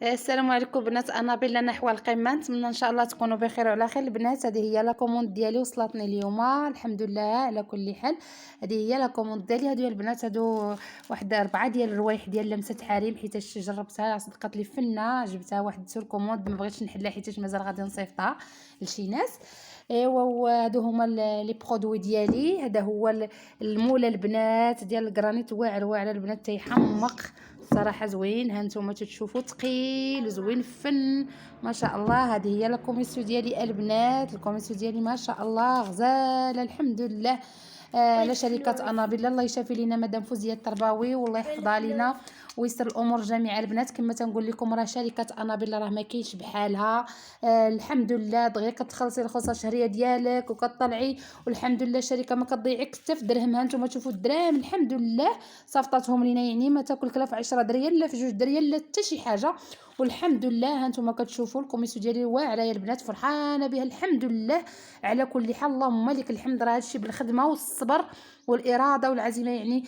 السلام عليكم بنات انابيل نحو القمه. نتمنى ان شاء الله تكونوا بخير وعلى خير البنات. هذه هي لا كوموند ديالي وصلتني اليوم الحمد لله على كل حال. هذه هي لا كوموند ديالي. هادو البنات هادو واحد 4 ديال الروايح ديال لمسه حريم، حيت جربتها صدقت لي فنه، جبتها واحد سور كوموند ما بغيتش نحلها حيت مازال غادي نصيفطها لشي ناس. ايوا وهادو هما لي برودوي ديالي. هذا هو المولى البنات ديال الكرانيت، واعر واعر البنات، تيحمق صراحه زوين. ها نتوما تشوفوا ثقيل زوين فن ما شاء الله. هذه هي الكوميسيو ديالي البنات، الكوميسيو ديالي ما شاء الله غزاله الحمد لله. على شركه انابيل. الله يشافي لينا مدام فوزيه الترباوي والله يحفظها لينا ويسر الامور جميعا البنات. كما تنقول لكم راه شركه انابيل راه ما كاينش بحالها. الحمد لله دغيا كتخلصي الخلصه الشهريه ديالك وكطلعي، والحمد لله الشركه ما كتضيعك حتى في درهم. ها نتوما تشوفوا الدراهم الحمد لله صافطاتهم لينا، يعني ما تاكلك لا في 10 دريال لا في 2 دريال لا حتى شي حاجه، والحمد لله. ها نتوما كتشوفوا الكوميسيو ديالي واعره يا البنات، فرحانه بها الحمد لله على كل حال. اللهم لك الحمد، راه هادشي بالخدمه والصبر والاراده والعزيمه يعني.